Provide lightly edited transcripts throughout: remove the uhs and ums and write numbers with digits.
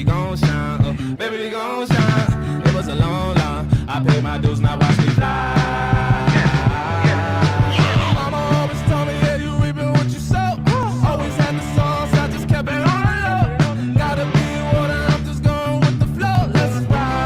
we gon' shine, baby, we gon' shine. It was a long line. I paid my dues, now watch me fly. Mama always told me, yeah, you reaping what you sow. Always had the songs, I just kept it on the low. Gotta be water, I'm just going with the flow. Let's ride.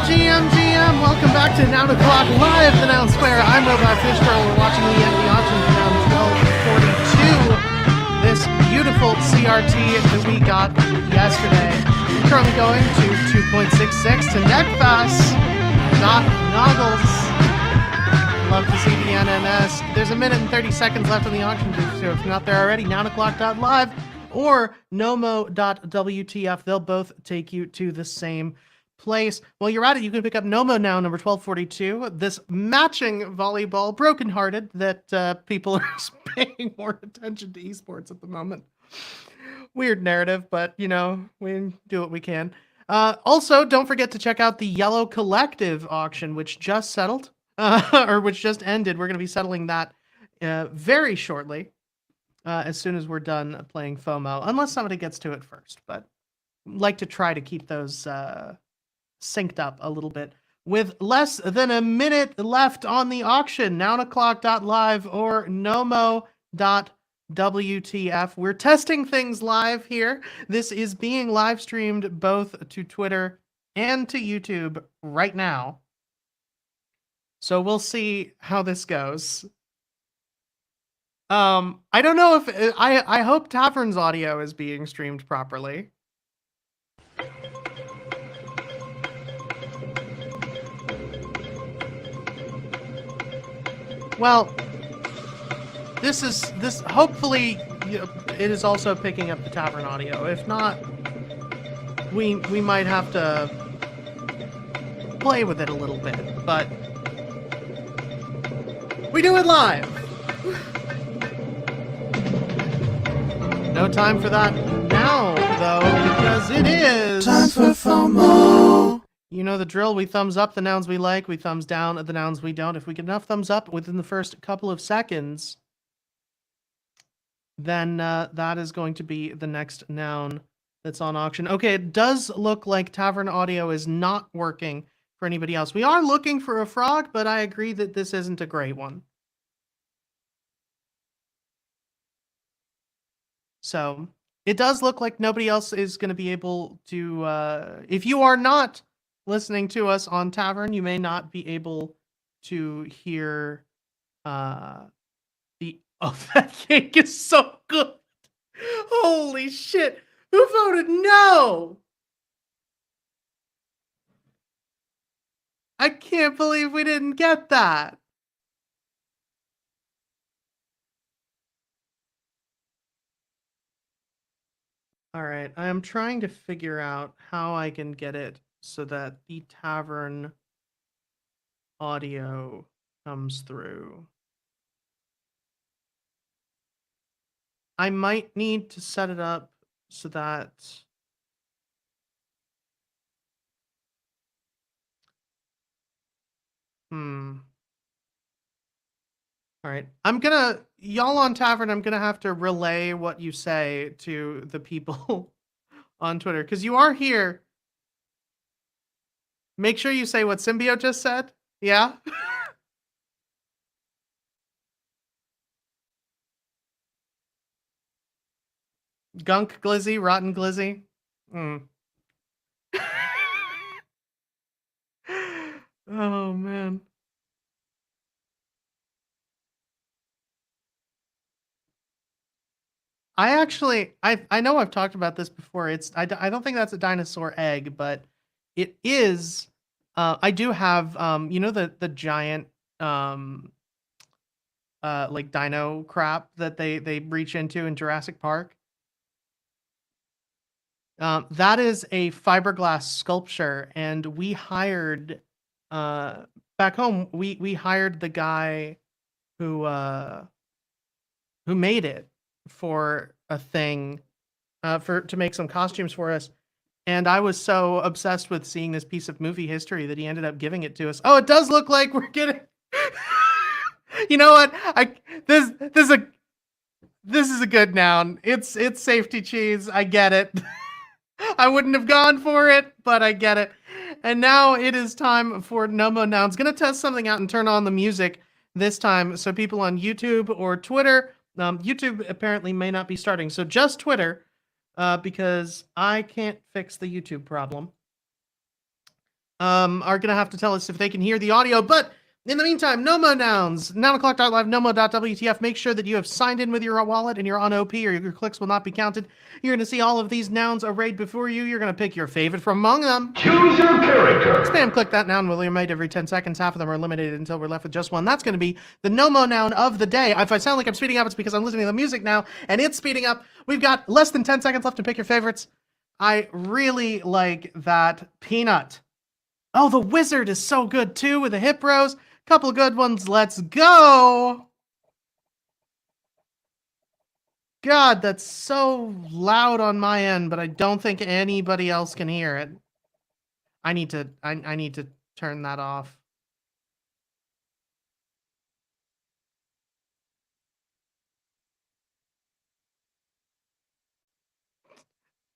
GM, welcome back to Noun O'Clock Live, the Noun Square. I'm Robot Fish Girl. We're watching the end of the auction for Noun 1242. This beautiful CRT that we got yesterday. Currently going to 2.66 to Neckfass. Not Noggles. Love to see the NMS. There's a minute and 30 seconds left on the auction, so if you're not there already, nounoclock.live or nomo.wtf. They'll both take you to the same place. While you're at it, you can pick up Nomo now, number 1242. This matching volleyball, brokenhearted that people are paying more attention to esports at the moment. Weird narrative, but you know, we do what we can. Also, don't forget to check out the Yellow Collective auction, which just settled, or which just ended. We're going to be settling that very shortly, as soon as we're done playing FOMO, unless somebody gets to it first. But like to try to keep those synced up a little bit. With less than a minute left on the auction, nounoclock.live or nomo.wtf. We're testing things live here. This is being live streamed both to Twitter and to YouTube right now. So we'll see how this goes. I don't know if I hope Tavern's audio is being streamed properly. Well, this hopefully, you know, it is also picking up the Tavern audio. If not, we might have to play with it a little bit, but we do it live. No time for that now, though, because it is Time for FOMO. You know the drill. We thumbs up the nouns we like. We thumbs down the nouns we don't. If we get enough thumbs up within the first couple of seconds, then that is going to be the next noun that's on auction. Okay, it does look like Tavern audio is not working for anybody else. We are looking for a frog, but I agree that this isn't a great one. So it does look like nobody else is going to be able to... if you are not listening to us on Tavern, you may not be able to hear the... Oh, that cake is so good! Holy shit! Who voted no? I can't believe we didn't get that. All right, I am trying to figure out how I can get it so that the Tavern audio comes through. I might need to set it up so that all right, y'all on Tavern, I'm gonna have to relay what you say to the people on Twitter, because you are here. Make sure you say what Symbiote just said. Yeah? Gunk Glizzy, Rotten Glizzy. Oh, man. I know I've talked about this before. I don't think that's a dinosaur egg, but it is. I do have, you know, the giant, like dino crap that they reach into in Jurassic Park. That is a fiberglass sculpture, and we hired, back home, we hired the guy who made it for a thing to make some costumes for us. And I was so obsessed with seeing this piece of movie history that he ended up giving it to us. Oh, it does look like we're getting. You know what? This is a good noun. It's safety cheese. I get it. I wouldn't have gone for it, but I get it. And now it is time for Nomo Nouns. Gonna test something out and turn on the music this time, so people on YouTube or Twitter. YouTube apparently may not be starting, so just Twitter. Because I can't fix the YouTube problem, are going to have to tell us if they can hear the audio. But in the meantime, Nomo Nouns, 9o'clock.live, nomo.wtf. Make sure that you have signed in with your wallet and you're on OP, or your clicks will not be counted. You're going to see all of these nouns arrayed before you. You're going to pick your favorite from among them. Choose your character. Spam click that noun will be made every 10 seconds. Half of them are eliminated until we're left with just one. That's going to be the Nomo noun of the day. If I sound like I'm speeding up, it's because I'm listening to the music now, and it's speeding up. We've got less than 10 seconds left to pick your favorites. I really like that peanut. Oh, the wizard is so good, too, with the hip rows. Couple good ones. Let's go. God, that's so loud on my end, but I don't think anybody else can hear it. I need to turn that off.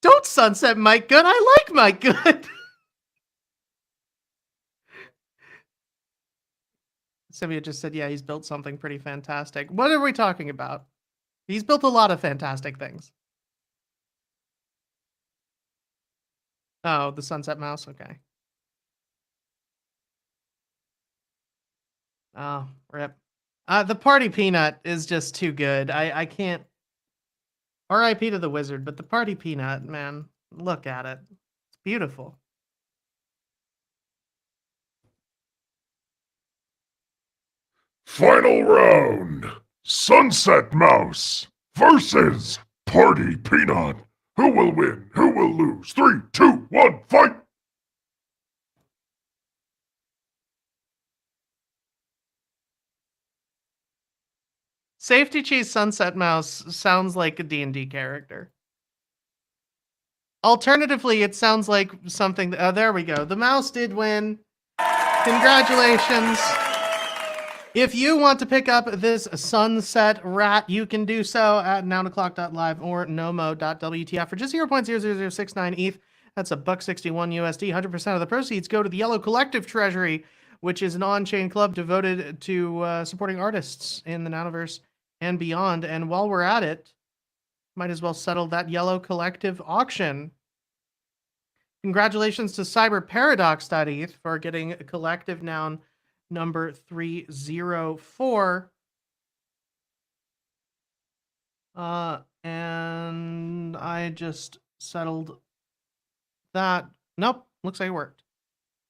Don't sunset Mike Good. I like Mike Good. Sylvia just said, yeah, he's built something pretty fantastic. What are we talking about? He's built a lot of fantastic things. Oh, the sunset mouse? Okay. Oh, rip. The party peanut is just too good. I can't... R.I.P. to the wizard, but the party peanut, man, look at it. It's beautiful. Final round. Sunset Mouse versus Party Peanut. Who will win? Who will lose? 3, 2, 1, fight! Safety Cheese Sunset Mouse sounds like a D&D character. Alternatively, it sounds like something... Oh, there we go. The mouse did win. Congratulations. If you want to pick up this sunset rat, you can do so at 9o'clock.live or nomo.wtf for just 0.00069 ETH. That's $1.61 USD. 100% of the proceeds go to the Yellow Collective Treasury, which is an on-chain club devoted to supporting artists in the Nanoverse and beyond. And while we're at it, might as well settle that Yellow Collective auction. Congratulations to cyberparadox.eth for getting a collective noun number 304. And I just settled that. Nope, looks like it worked.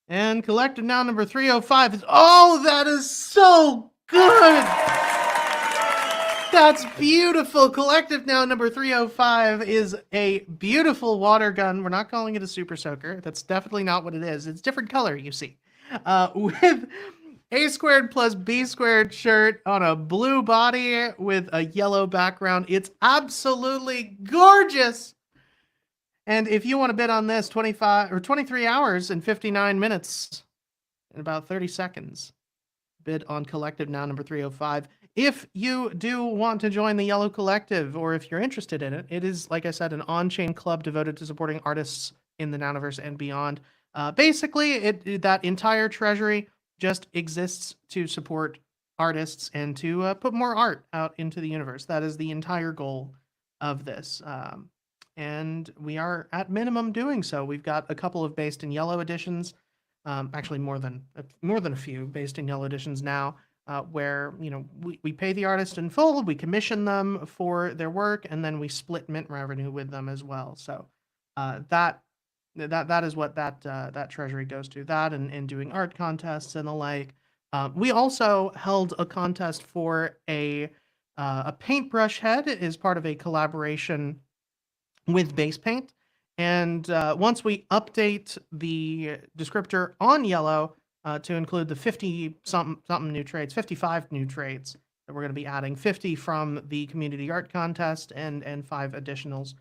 And collective noun number 305 is... Oh, that is so good! That's beautiful. Collective noun number 305 is a beautiful water gun. We're not calling it a super soaker. That's definitely not what it is. It's different color, you see. With A squared plus B squared shirt on a blue body with a yellow background. It's absolutely gorgeous. And if you want to bid on this, 23 hours and 59 minutes and about 30 seconds, bid on collective noun number 305. If you do want to join the Yellow Collective, or if you're interested in it, it is, like I said, an on-chain club devoted to supporting artists in the Nanoverse and beyond. Basically, that entire treasury just exists to support artists and to put more art out into the universe. That is the entire goal of this. And we are at minimum doing so. We've got a couple of based in yellow editions, actually more than a few based in yellow editions now, where we pay the artist in full, we commission them for their work, and then we split mint revenue with them as well. So that is what that treasury goes to. That and doing art contests and the like. We also held a contest for a paintbrush head as part of a collaboration with Base Paint. And once we update the descriptor on yellow to include the 50-something new trades, 55 new trades that we're going to be adding, 50 from the community art contest and 5 additionals,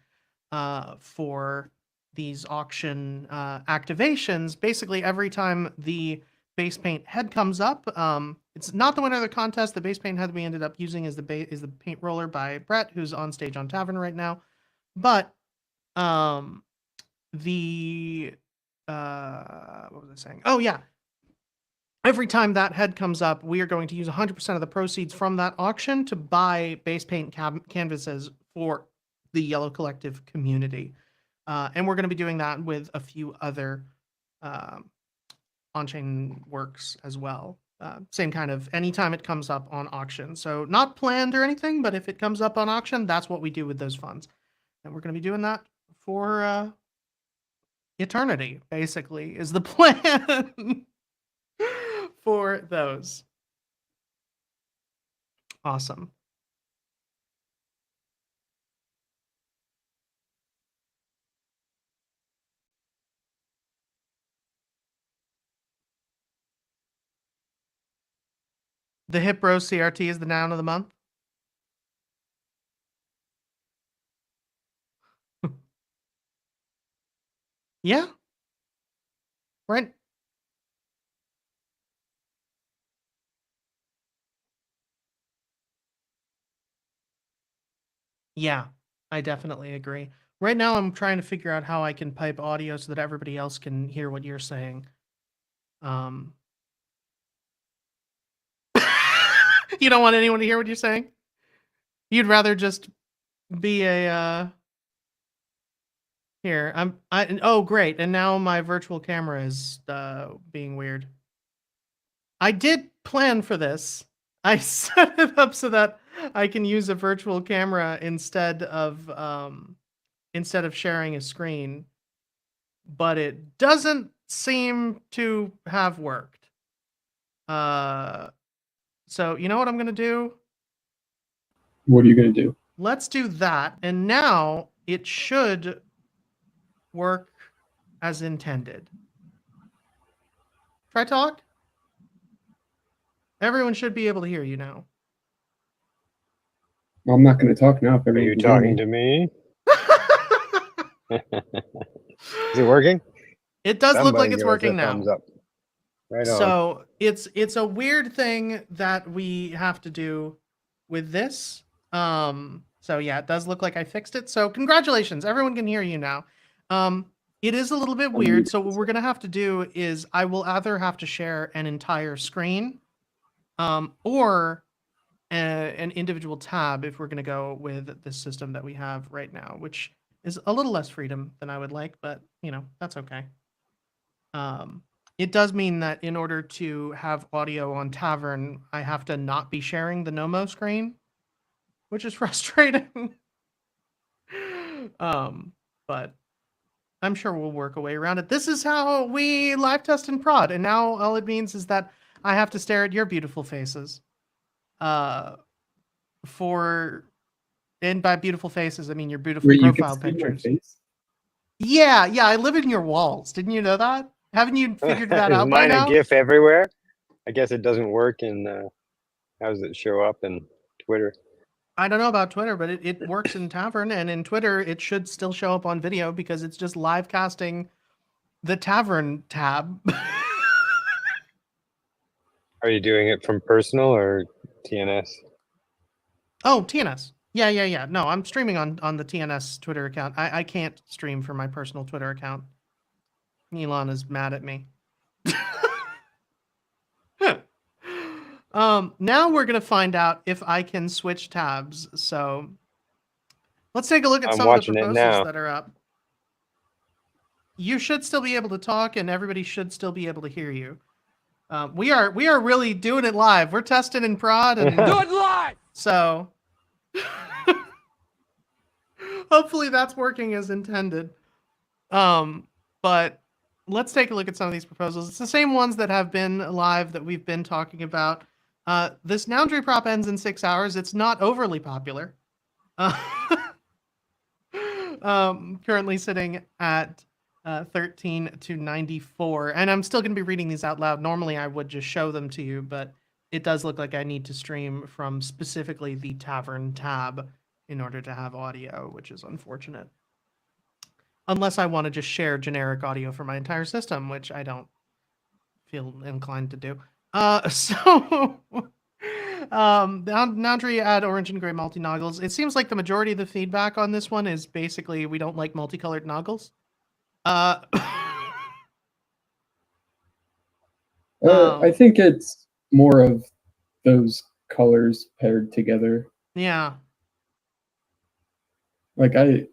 for these auction activations. Basically, every time the base paint head comes up, it's not the winner of the contest. The base paint head we ended up using is the paint roller by Brett, who's on stage on Tavern right now. But the what was I saying? Oh yeah. Every time that head comes up, we are going to use 100% of the proceeds from that auction to buy base paint canvases for the Yellow Collective community. And we're going to be doing that with a few other on-chain works as well. Same kind of anytime it comes up on auction. So not planned or anything, but if it comes up on auction, that's what we do with those funds. And we're going to be doing that for eternity, basically, is the plan for those. Awesome. The Hip Bro CRT is the noun of the month. Yeah. Right. Yeah, I definitely agree. Right now, I'm trying to figure out how I can pipe audio so that everybody else can hear what you're saying. You don't want anyone to hear what you're saying? You'd rather just be a here. Oh great, and now my virtual camera is being weird. I did plan for this. I set it up so that I can use a virtual camera instead of sharing a screen, but it doesn't seem to have worked. So you know what I'm gonna do? What are you gonna do? Let's do that, and now it should work as intended. Try talk. Everyone should be able to hear you now. Well, I'm not going to talk now. If Are you talking to me? Is it working? It does look like it's Somebody give us a working now. thumbs up. Right on. So it's a weird thing that we have to do with this. So yeah, it does look like I fixed it. So congratulations, everyone can hear you now. It is a little bit weird. So what we're gonna have to do is I will either have to share an entire screen, or an individual tab if we're gonna go with the system that we have right now, which is a little less freedom than I would like, but you know, that's okay. It does mean that in order to have audio on Tavern, I have to not be sharing the Nomo screen, which is frustrating. But I'm sure we'll work a way around it. This is how we live test and prod, and now all it means is that I have to stare at your beautiful faces. And by beautiful faces, I mean your beautiful Wait, you profile can see my pictures. face? Yeah, I live in your walls. Didn't you know that? Haven't you figured that out by Is mine now? a GIF everywhere? I guess it doesn't work in. How does it show up in Twitter? I don't know about Twitter, but it works in Tavern, and in Twitter, it should still show up on video because it's just live casting the Tavern tab. Are you doing it from personal or TNS? Oh, TNS. Yeah. No, I'm streaming on the TNS Twitter account. I can't stream from my personal Twitter account. Elon is mad at me. Now we're gonna find out if I can switch tabs. So let's take a look at I'm some of the watching it proposals now. that are up. You should still be able to talk, and everybody should still be able to hear you. We are really doing it live. We're testing in prod and Do it live! So hopefully that's working as intended. But let's take a look at some of these proposals. It's the same ones that have been live that we've been talking about. This Noundry prop ends in 6 hours. It's not overly popular. Currently sitting at 13 to 94. And I'm still going to be reading these out loud. Normally I would just show them to you, but it does look like I need to stream from specifically the Tavern tab in order to have audio, which is unfortunate. unless I want to just share generic audio for my entire system, which I don't feel inclined to do. So Boundary add orange and gray multi-noggles. It seems like the majority of the feedback on this one is basically we don't like multicolored noggles. I think it's more of those colors paired together. Yeah. Like I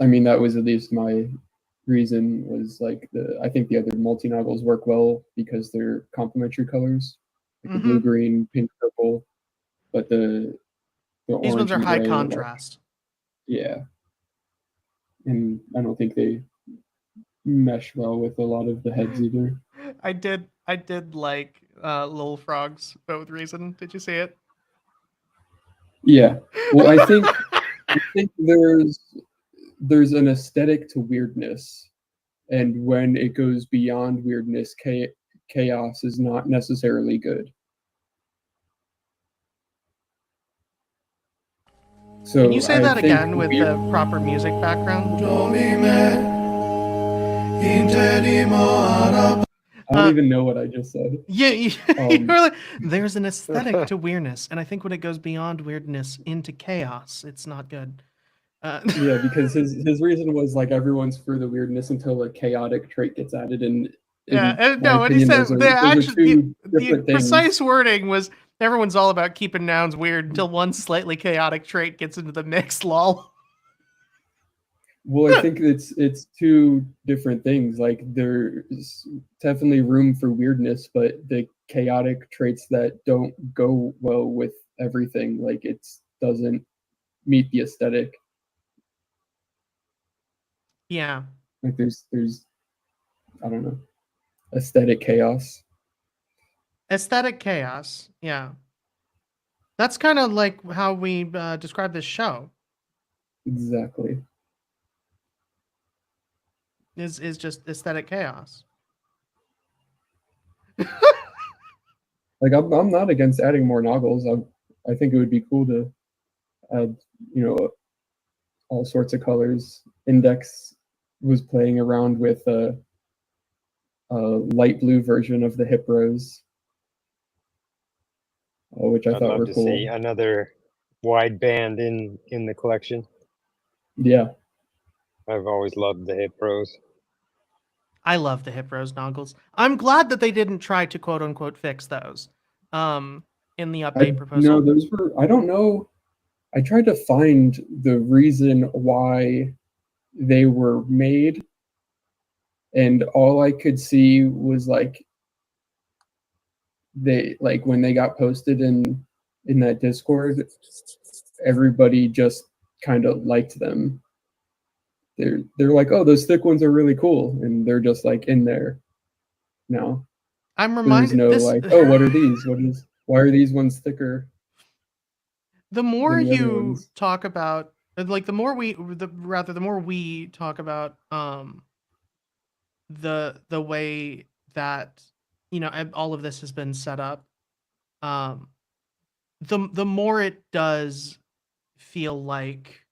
mean that was at least my reason was like I think the other multi-noggles work well because they're complementary colors, like the blue, green, pink, purple, but the These ones orange are and high gray contrast. Yeah. And I don't think they mesh well with a lot of the heads either. I did like Lil Frog's boat reason. Did you see it? Yeah. Well, I think there's an aesthetic to weirdness, and when it goes beyond weirdness, chaos is not necessarily good. So Can you say that think again with the proper music background? I don't even know what I just said. Yeah, you were like, there's an aesthetic to weirdness, and I think when it goes beyond weirdness into chaos, it's not good. Yeah, because his reason was like everyone's for the weirdness until a chaotic trait gets added, and no, and he said the precise wording was everyone's all about keeping nouns weird until one slightly chaotic trait gets into the mix. Lol. Well, I think it's two different things. Like there's definitely room for weirdness, but the chaotic traits that don't go well with everything, like it doesn't meet the aesthetic. Yeah. Like there's I don't know, aesthetic chaos. Aesthetic chaos. Yeah. That's kind of like how we describe this show. Exactly. Is just aesthetic chaos. Like I'm not against adding more noggles. I think it would be cool to add, all sorts of colors. Index was playing around with a light blue version of the hip rose, which I thought were cool. I'd love to see another wide band in the collection. Yeah. I've always loved the hip rose. I love the hip rose noggles. I'm glad that they didn't try to quote unquote fix those in the update proposal. No, those were, I don't know. I tried to find the reason why they were made, and all I could see was like when they got posted in that Discord, everybody just kind of liked them. They're like, oh, those thick ones are really cool, and they're just like in there now. I'm reminded there's no like, oh, what are these? Why are these ones thicker? The more you talk about, like, the more we talk about the way that all of this has been set up, the more it does feel like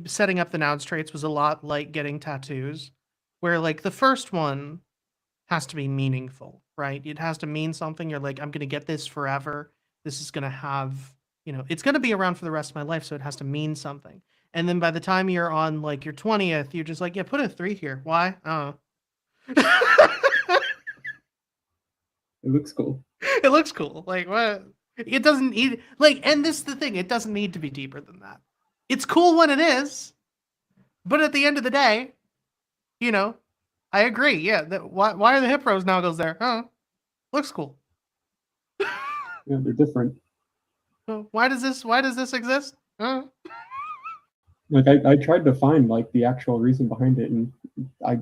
setting up the nouns traits was a lot like getting tattoos, where like the first one has to be meaningful, right? It has to mean something. You're like, I'm going to get this forever. This is going to have, it's going to be around for the rest of my life. So it has to mean something. And then by the time you're on like your 20th, you're just like, yeah, put a 3 here. Why? Oh. It looks cool. It looks cool. Like, what? It doesn't need, like, and this is the thing. It doesn't need to be deeper than that. It's cool when it is. But at the end of the day, I agree. Yeah. Why are the hip rose noggles there? Oh, looks cool. Yeah, they're different. So why does this exist? Like I tried to find like the actual reason behind it, and I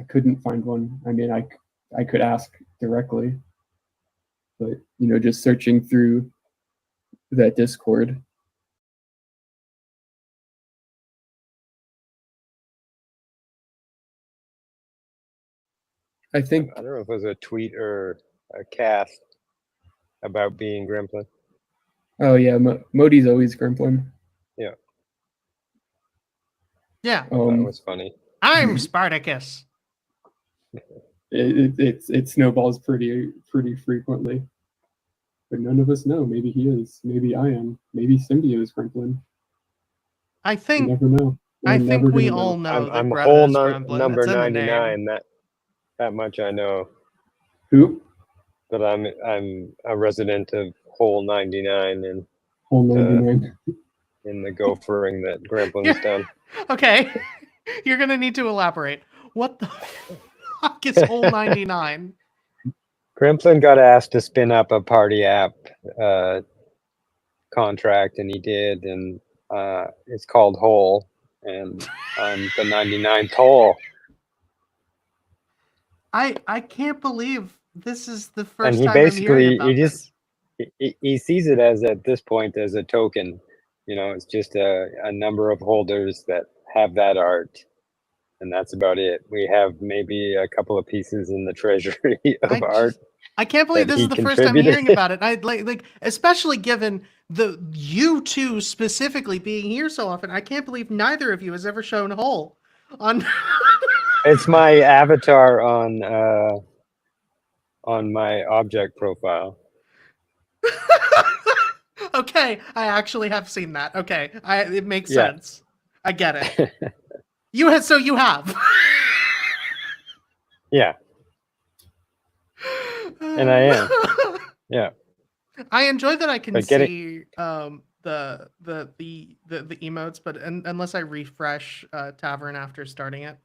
couldn't find one. I mean, I could ask directly, but just searching through that Discord. I think I don't know if it was a tweet or a cast about being Gremplin. Oh yeah, Modi's always Gremplin. Yeah. Yeah. That was funny. I'm Spartacus. It snowballs pretty frequently, but none of us know. Maybe he is. Maybe I am. Maybe Cindy is Gremlin. I You think never know. I We're think never we gonna all know. know that I'm Greta whole is Gremlin. number It's in the name. 99. That much I know. Who? But I'm a resident of Hole 99 and Whole 99. in the gophering that Gremplin's Yeah. done. Okay. You're gonna need to elaborate. What the fuck is Hole 99? Gremplin got asked to spin up a party app contract, and he did, and it's called Hole, and I'm the 99th hole. I can't believe this is the And first he time I'm hearing basically about this. he sees it as at this point as a token. You know, it's just a number of holders that have that art, and that's about it. We have maybe a couple of pieces in the treasury of art. I can't believe that this he is the first time contributed. hearing about it. I like especially given you two specifically being here so often. I can't believe neither of you has ever shown Hole on. It's my avatar on my object profile. Okay, I actually have seen that. Okay, it makes Yeah. sense. I get it. You have. Yeah, and I am. Yeah. I enjoy that I can But see the emotes, but unless I refresh Tavern after starting it,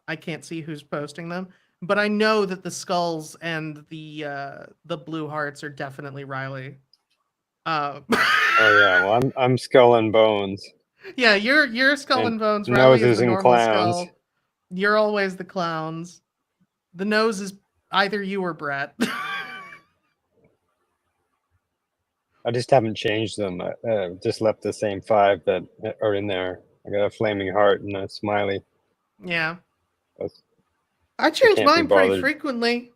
I can't see who's posting them. But I know that the skulls and the blue hearts are definitely Riley. Oh yeah. Well, I'm Skull and Bones. Yeah, you're Skull and Bones. Riley Noses is the and normal clowns. skull. You're always the clowns. The nose is either you or Brett. I just haven't changed them. I just left the same 5 that are in there. I got a flaming heart and a smiley. Yeah. That's- I change can't be mine pretty bothered. frequently.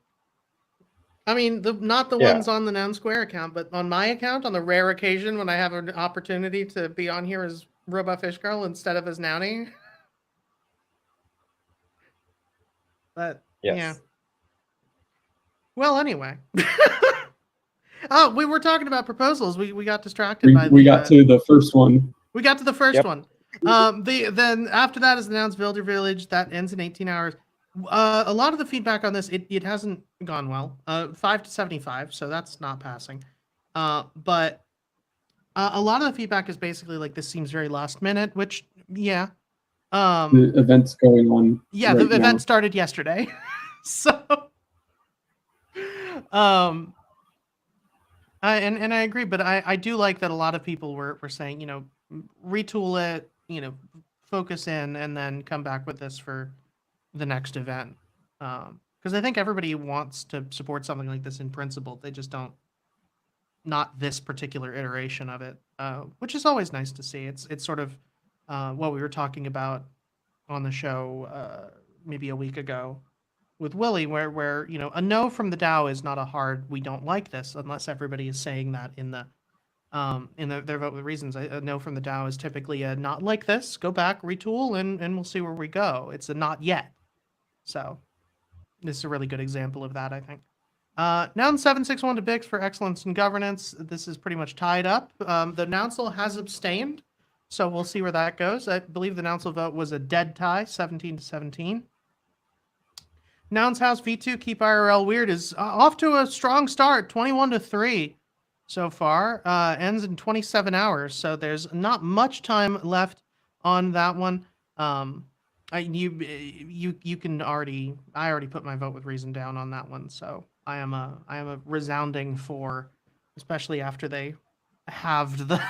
I mean, not the Yeah. ones on the Noun Square account, but on my account, on the rare occasion when I have an opportunity to be on here as Robot Fish Girl instead of as Nouny. But Yes. yeah. Well, anyway. Oh, we were talking about proposals. We got distracted by We got to the first one. We got to the first Yep. one. Then after that is the Nouns Builder Village. That ends in 18 hours. A lot of the feedback on this, it hasn't gone well. 5 to 75, so that's not passing. But a lot of the feedback is basically like this seems very last minute, which yeah. The event's going on. Yeah, right the now. event started yesterday. So and I agree, but I do like that a lot of people were saying, you know, retool it, you know, focus in, and then come back with this for the next event. Because I think everybody wants to support something like this in principle. They just don't, not this particular iteration of it, which is always nice to see. It's sort of what we were talking about on the show maybe a week ago with Willie, where you know a no from the DAO is not a hard we don't like this unless everybody is saying that in their vote with reasons. A no from the DAO is typically a not like this, go back, retool, and we'll see where we go. It's a not yet. So this is a really good example of that, I think. Noun 761 to Bix for excellence in governance. This is pretty much tied up. The Nouncil has abstained, so we'll see where that goes. I believe the Nouncil vote was a dead tie, 17 to 17. Nouns House V2 Keep IRL Weird is off to a strong start, 21 to 3 so far. Ends in 27 hours, so there's not much time left on that one. You can already. I already put my vote with reason down on that one, so I am a resounding 4, especially after they halved the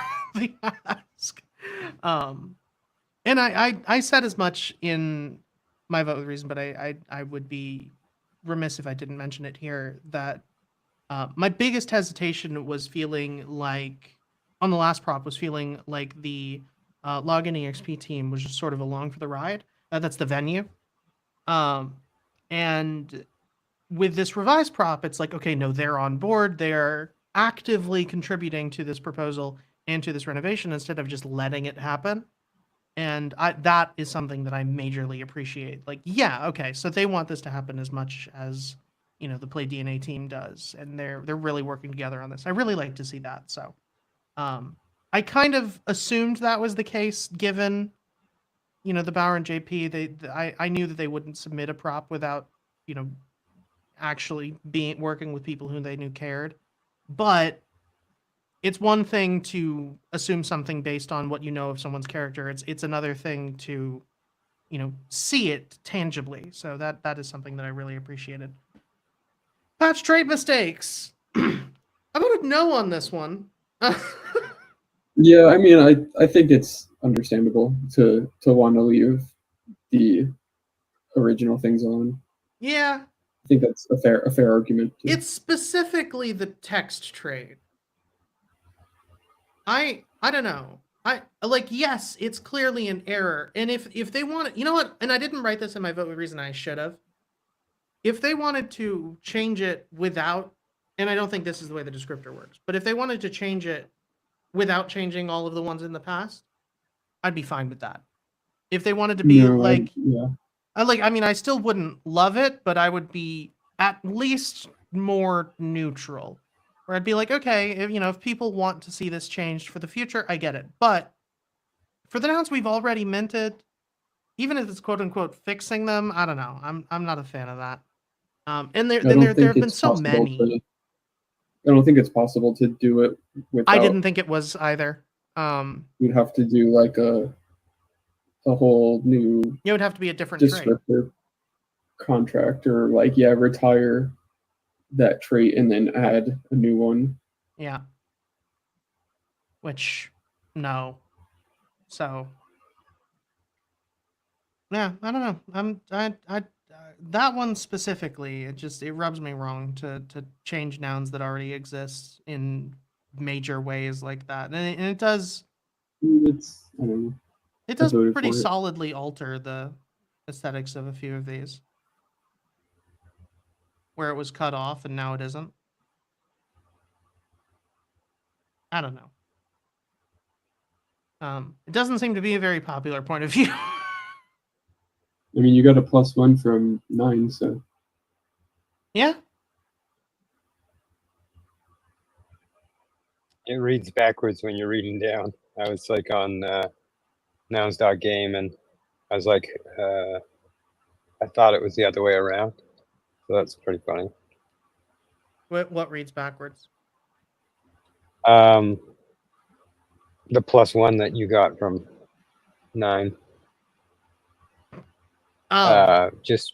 ask. And I said as much in my vote with reason, but I would be remiss if I didn't mention it here that my biggest hesitation was feeling like on the last prop was feeling like the Login EXP team was just sort of along for the ride. That's the venue. And with this revised prop, it's like, okay, no, they're on board. They're actively contributing to this proposal and to this renovation instead of just letting it happen. And that is something that I majorly appreciate. Like, yeah, okay, so they want this to happen as much as, you know, the Play DNA team does, and they're really working together on this. I really like to see that. So, I kind of assumed that was the case, given, you know, the Bauer and JP. I knew that they wouldn't submit a prop without, you know, actually working with people who they knew cared. But it's one thing to assume something based on what you know of someone's character. It's another thing to, you know, see it tangibly. So that is something that I really appreciated. Patch trait mistakes. I voted no on this one. Yeah, I mean, I think it's understandable to want to leave the original things on. Yeah, I think that's a fair argument. it's specifically the text trait. I don't know. I like, yes, it's clearly an error. And if they want it, you know what? And I didn't write this in my vote with reason, I should have. If they wanted to change it without, and I don't think this is the way the descriptor works, but if they wanted to change it without changing all of the ones in the past, I'd be fine with that. If they wanted to be yeah. I mean, I still wouldn't love it, but I would be at least more neutral. Where I'd be like, okay, if people want to see this changed for the future, I get it. But for the nouns we've already minted, even if it's quote unquote fixing them, I don't know. I'm not a fan of that. And there have been so many. I don't think it's possible to do it without. I didn't think it was either. You'd have to do like a whole new. It would have to be a different descriptor contract, or retire that trait and then add a new one. Yeah. Which, no. So, yeah, I don't know. I that one specifically, it rubs me wrong to change nouns that already exist in major ways like that, and it does. It's, I don't know. It does pretty solidly alter the aesthetics of a few of these, where it was cut off and now it isn't. I don't know. It doesn't seem to be a very popular point of view. I mean, you got a +1 from 9, so. Yeah. It reads backwards when you're reading down. I was like on nouns.game, and I was like, I thought it was the other way around. So that's pretty funny. What reads backwards? The +1 that you got from 9. Just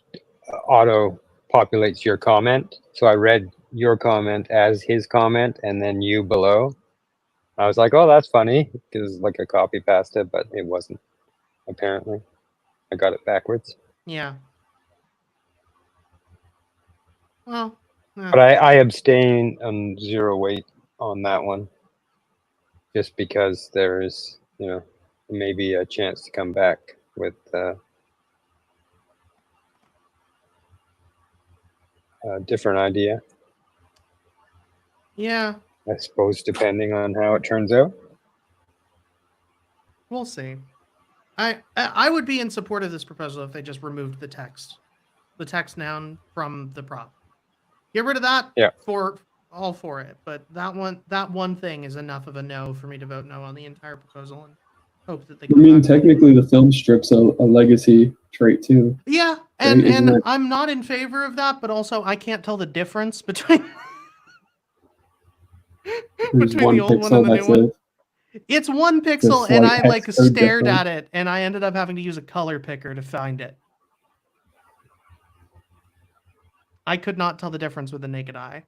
auto populates your comment. So I read your comment as his comment and then you below. I was like, oh, that's funny, because like a copy pasta, but it wasn't, apparently. I got it backwards. Yeah. Well, yeah. But I abstain on 0 weight on that one, just because there is, maybe a chance to come back with a different idea. Yeah. I suppose, depending on how it turns out. We'll see. I would be in support of this proposal if they just removed the text noun from the prop. Get rid of that. Yeah. All for it, but that one thing is enough of a no for me to vote no on the entire proposal and hope that they. I mean, technically, the film strip's a legacy trait too. Yeah, and I'm not in favor of that, but also I can't tell the difference between between the old one and the new one. It's 1 pixel, and I stared at it, and I ended up having to use a color picker to find it. I could not tell the difference with the naked eye.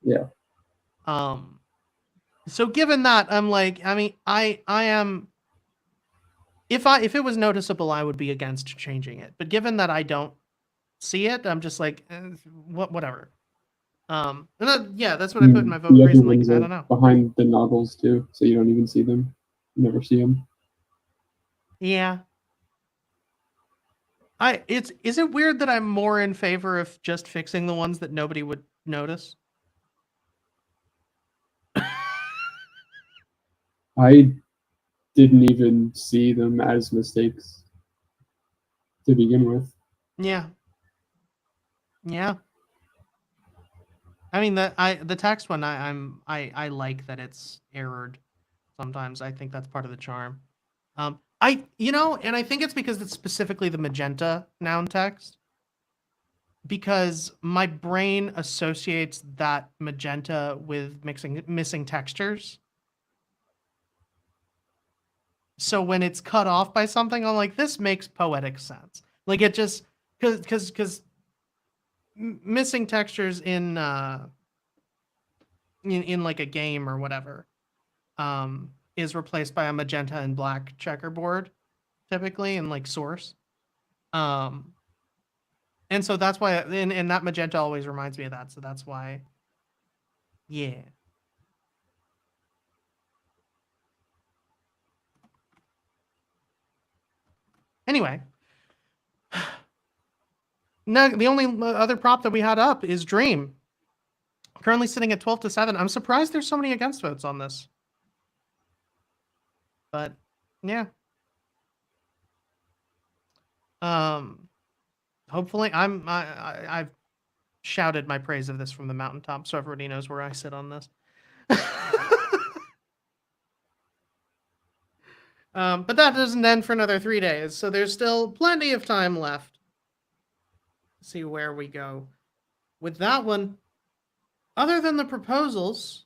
Yeah. So given that, I'm like, I mean, I am. If it was noticeable, I would be against changing it. But given that I don't see it, I'm just like, whatever. And that's what I put in my vote recently. I don't know. Behind the noggles too, so you don't even see them. You never see them. Yeah. Is it weird that I'm more in favor of just fixing the ones that nobody would notice? I didn't even see them as mistakes to begin with. Yeah. Yeah. I mean the text one I like that it's errored sometimes. I think that's part of the charm. And I think it's because it's specifically the magenta noun text. Because my brain associates that magenta with missing textures. So when it's cut off by something, I'm like, this makes poetic sense. Like it just because missing textures in like a game or whatever is replaced by a magenta and black checkerboard typically in like Source. And so that's why and that magenta always reminds me of that. So that's why, yeah. Anyway, no, the only other prop that we had up is Dream. Currently sitting at 12-7. I'm surprised there's so many against votes on this. But yeah. Hopefully I've shouted my praise of this from the mountaintop so everybody knows where I sit on this. But that doesn't end for another 3 days, so there's still plenty of time left to see where we go with that one. Other than the proposals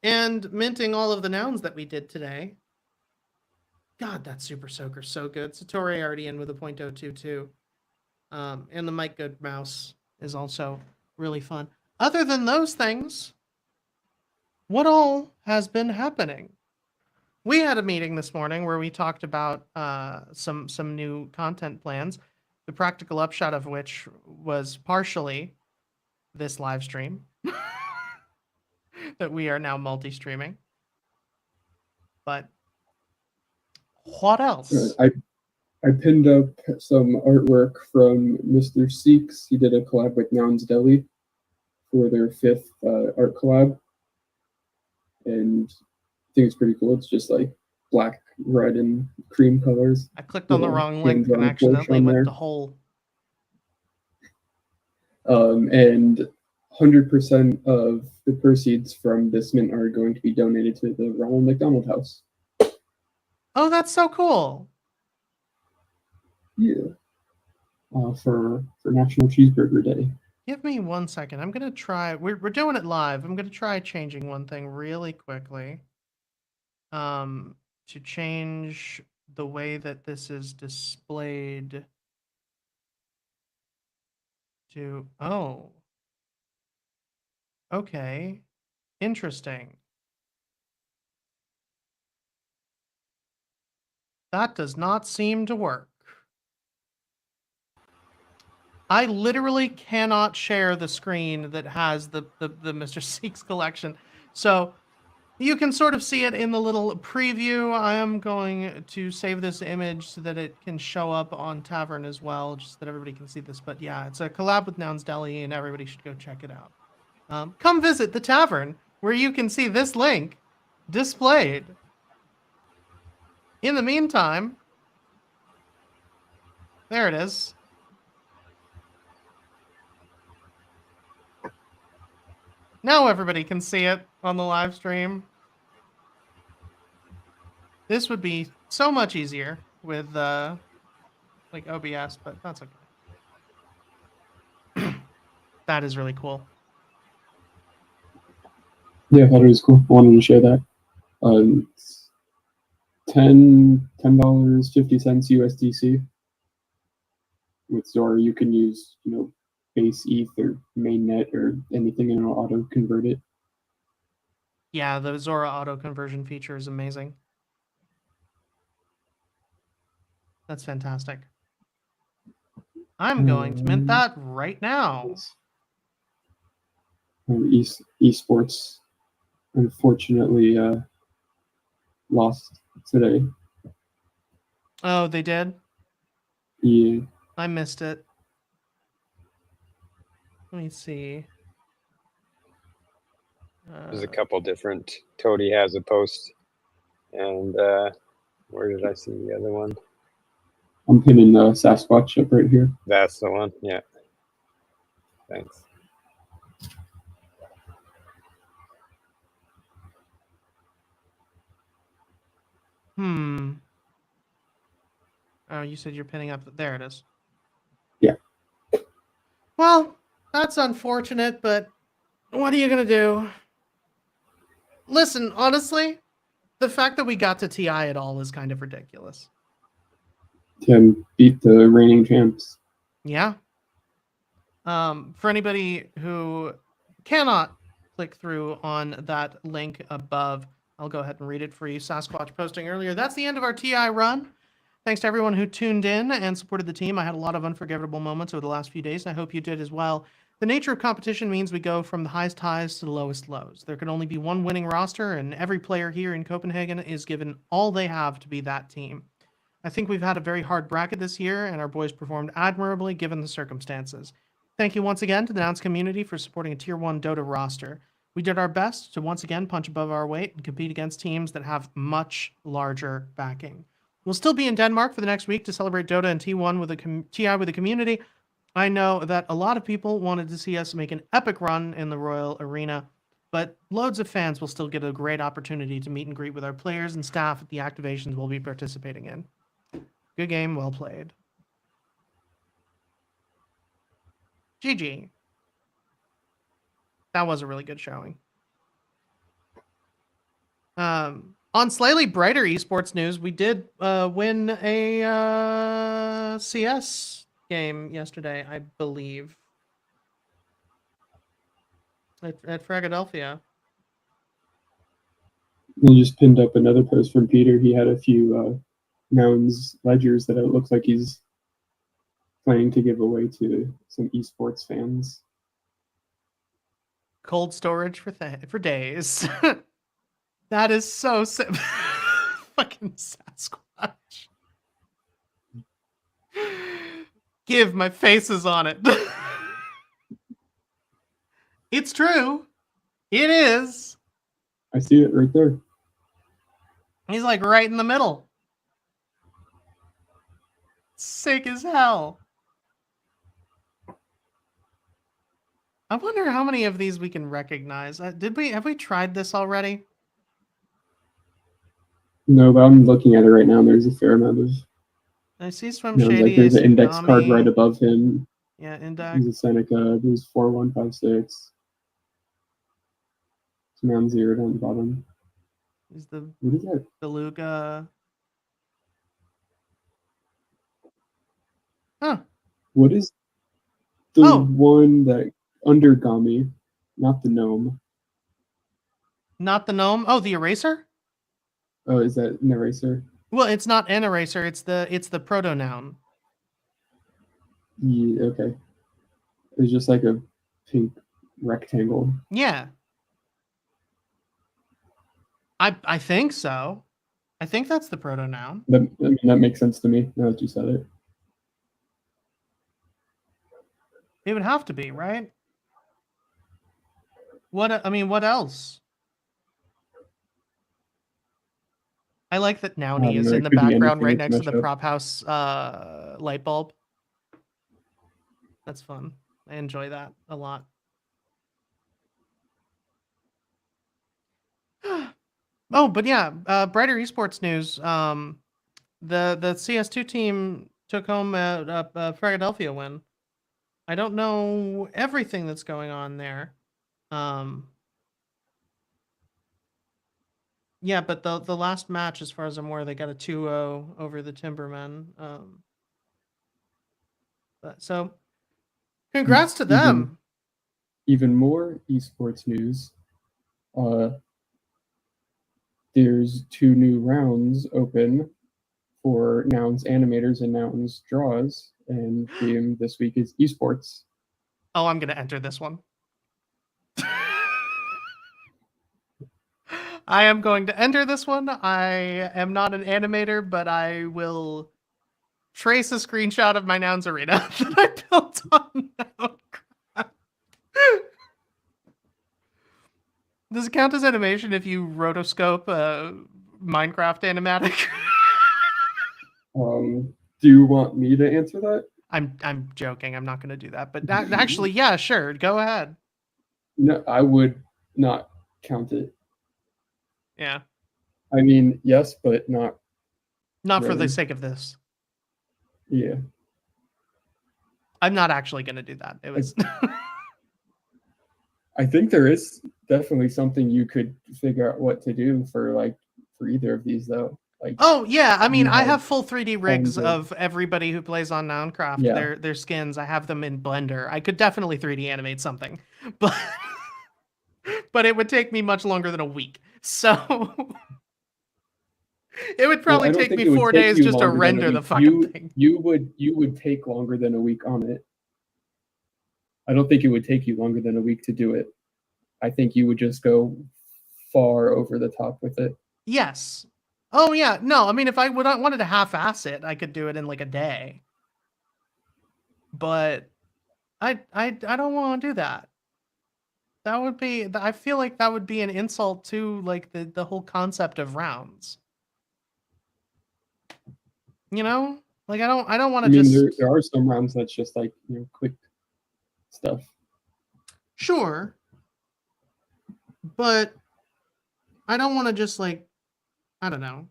and minting all of the nouns that we did today. God, that Super Soaker's so good. Satori already in with a .022. And the Mike Good Mouse is also really fun. Other than those things, what all has been happening? We had a meeting this morning where we talked about some new content plans, the practical upshot of which was partially this live stream that we are now multi-streaming. But what else? I pinned up some artwork from Mr. Seeks. He did a collab with Nouns Deli for their 5th art collab. And I think it's pretty cool. It's just like black, red, and cream colors. I clicked on the wrong link and accidentally went to whole. And 100% of the proceeds from this mint are going to be donated to the Ronald McDonald House. Oh, that's so cool. Yeah. For National Cheeseburger Day. Give me 1 second. I'm gonna try. We're doing it live. I'm gonna try changing one thing really quickly. To change the way that this is displayed. To okay, interesting. That does not seem to work. I literally cannot share the screen that has the Mr. Seeks collection. So you can sort of see it in the little preview. I am going to save this image so that it can show up on Tavern as well, just so that everybody can see this. But yeah, it's a collab with Nouns Deli, and everybody should go check it out. Come visit the Tavern, where you can see this link displayed. In the meantime, there it is. Now everybody can see it on the live stream. This would be so much easier with like OBS, but that's okay. That is really cool. Yeah, I thought it was cool. I wanted to share that. $10.50 USDC. With Zora, you can use, base ETH or mainnet or anything, and it'll auto convert it. Yeah, the Zora auto conversion feature is amazing. That's fantastic. I'm going to mint that right now. Esports, unfortunately, lost today. Oh, they did? Yeah. I missed it. Let me see. There's a couple different. Toady has a post And where did I see the other one? I'm pinning the Sasquatch up right here. That's the one. Yeah. Thanks. Oh, you said you're pinning up. There it is. Yeah. Well, that's unfortunate, but what are you going to do? Listen, honestly, the fact that we got to TI at all is kind of ridiculous. Can beat the reigning champs. Yeah. For anybody who cannot click through on that link above, I'll go ahead and read it for you. Sasquatch posting earlier. That's the end of our TI run. Thanks to everyone who tuned in and supported the team. I had a lot of unforgettable moments over the last few days, and I hope you did as well. The nature of competition means we go from the highest highs to the lowest lows. There can only be one winning roster, and every player here in Copenhagen is given all they have to be that team. I think we've had a very hard bracket this year, and our boys performed admirably given the circumstances. Thank you once again to the Nouns community for supporting a Tier 1 Dota roster. We did our best to once again punch above our weight and compete against teams that have much larger backing. We'll still be in Denmark for the next week to celebrate Dota and T1 with TI with the community. I know that a lot of people wanted to see us make an epic run in the Royal Arena, but loads of fans will still get a great opportunity to meet and greet with our players and staff at the activations we'll be participating in. Good game, well played. GG. That was a really good showing. On slightly brighter esports news, we did win a CS game yesterday, I believe, at Philadelphia. We just pinned up another post from Peter. He had a few Nouns ledgers that it looks like he's planning to give away to some esports fans. Cold storage for days. That is so fucking Sasquatch. Give my faces on it. It's true. It is. I see it right there. He's like right in the middle. Sick as hell. I wonder how many of these we can recognize. Have we tried this already? No, but I'm looking at it right now, and there's a fair amount of. I see Swim Nouns. Shady. Like there's an index Gami. card right above him. Yeah, index. There's a Seneca. There's 4156. It's Nouns 0 down the bottom. Is the What is that? Beluga? Huh. What is the Oh. one that under Gami, not the gnome? Not the gnome. Oh, the eraser. Oh, is that an eraser? Well, it's not an eraser. It's the proto noun. Yeah, okay. It's just like a pink rectangle. Yeah. I think so. I think that's the proto noun. That makes sense to me now that you said it. It would have to be, right? What else? I like that Nouny is in the background right next to the prop house light bulb. That's fun. I enjoy that a lot. Oh, but yeah, brighter esports news. The CS2 team took home a Philadelphia win. I don't know everything that's going on there. Yeah, but the last match, as far as I'm aware, they got a 2-0 over the Timbermen. So, congrats to them. Even more esports news. There's 2 new rounds open for Nouns animators and Nouns draws, and theme this week is esports. Oh, I'm gonna enter this one. I am going to enter this one. I am not an animator, but I will trace a screenshot of my Nouns arena that I built on Nouncraft. Does it count as animation if you rotoscope Minecraft animatic? Do you want me to answer that? I'm joking. I'm not going to do that. But actually, yeah, sure. Go ahead. No, I would not count it. Yeah. I mean, yes, but not. Not for the Really? sake of this. Yeah. I'm not actually going to do that. It was. I think there is definitely something you could figure out what to do for either of these though. Like, Oh yeah, I mean, you I have have full 3D rigs tons of- of everybody who plays on Nouncraft. Yeah. Their skins. I have them in Blender. I could definitely 3D animate something, but but it would take me much longer than a week. So it would probably I don't take think me it would 4 take days you just to longer than a render the week. fucking thing. You would take longer than a week on it. I don't think it would take you longer than a week to do it. I think you would just go far over the top with it. Yes. Oh yeah. No, I mean, if I wanted to half-ass it, I could do it in like a day. But I don't want to do that. That would be. I feel like that would be an insult to like the whole concept of rounds. You know, like I don't want I to mean, just. there are some rounds that's just like quick stuff. Sure. But I don't want to just like, I don't know.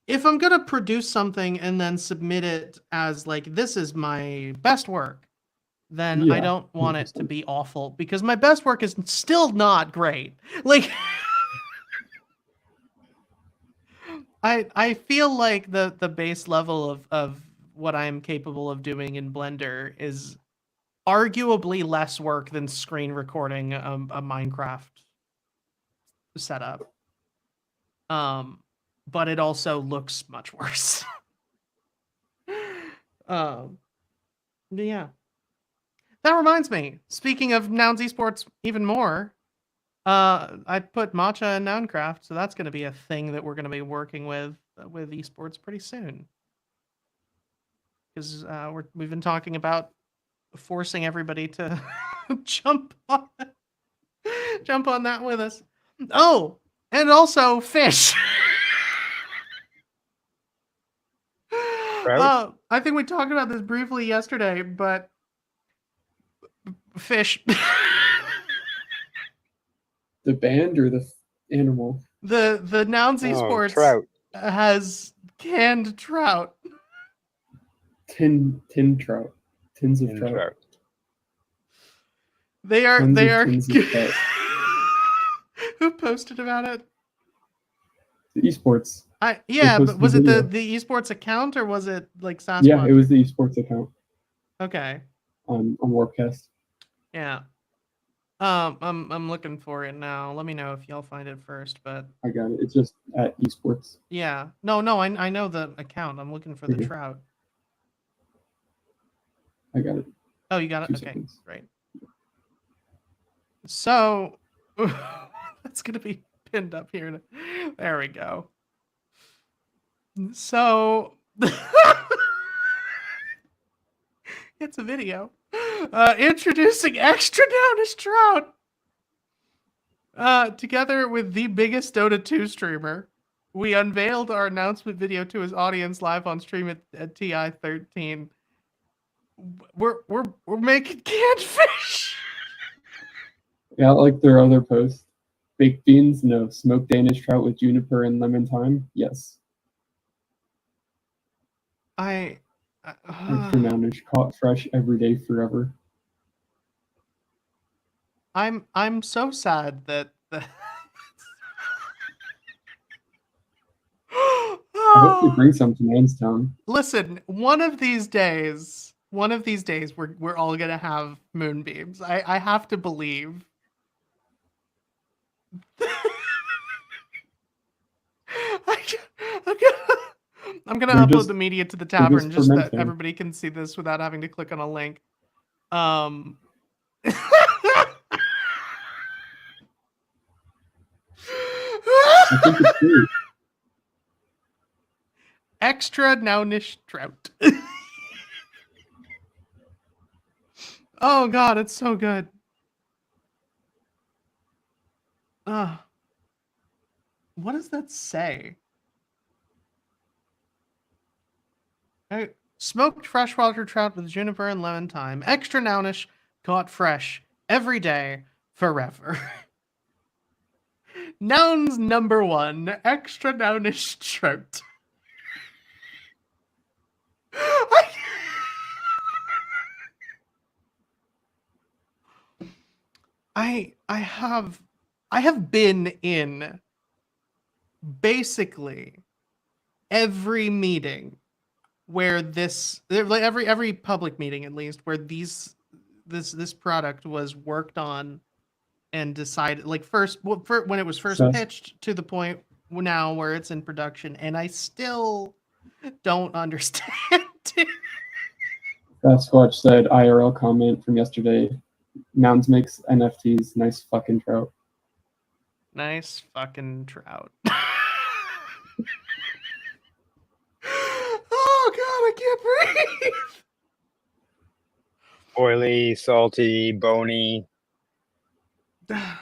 If I'm gonna produce something and then submit it as like this is my best work, then I Yeah, don't want it to 100%. be awful because my best work is still not great. Like I feel like the base level of what I'm capable of doing in Blender is arguably less work than screen recording a Minecraft setup. But it also looks much worse. Yeah. That reminds me. Speaking of Nouns Esports, even more. I put Matcha in Nouncraft, so that's going to be a thing that we're going to be working with esports pretty soon. Because we've been talking about forcing everybody to jump on that with us. Oh, and also fish. I think we talked about this briefly yesterday, but fish. The band or the animal? The Nouns Esports trout. has canned trout. Tin trout. Tins of trout. They are Tons they of are tins of trout. Who posted about it? The esports. Yeah, but posted was the it video. the esports account or was it like Sasquatch? Yeah, it was the esports account Okay. on Warpcast. Yeah. I'm looking for it now. Let me know if y'all find it first, but I got it. It's just at esports. yeah. No, I know the account. I'm looking for the Okay. trout. I got it. Oh, you got it? 2 Okay, seconds. great. So that's gonna be pinned up here. There we go. So it's a video. Introducing Extra Nounish Trout. Together with the biggest Dota 2 streamer, we unveiled our announcement video to his audience live on stream at TI 13. We're making canned fish. Yeah, like their other post. Baked beans? No. Smoked Danish trout with juniper and lemon thyme? Yes. Extra Nounish, caught fresh every day forever. I'm so sad that I hope they bring some to Manstown. Listen, one of these days we're all gonna have moonbeams. I have to believe. I'm gonna They're upload just- the media to the they're tavern just that fermenting. everybody can see this without having to click on a link. I think it's true. Extra Nounish trout. Oh god, it's so good. What does that say? Smoked freshwater trout with juniper and lemon thyme. Extra nounish, caught fresh every day, forever. Nouns number 1, extra nounish trout. I have been in basically every meeting where every public meeting at least where this product was worked on and decided, like when it was first So- pitched to the point now where it's in production, and I still don't understand it. Sasquatch said IRL comment from yesterday. Nouns makes NFTs. Nice fucking trout. Nice fucking trout. Oh god, I can't breathe. Oily, salty, bony.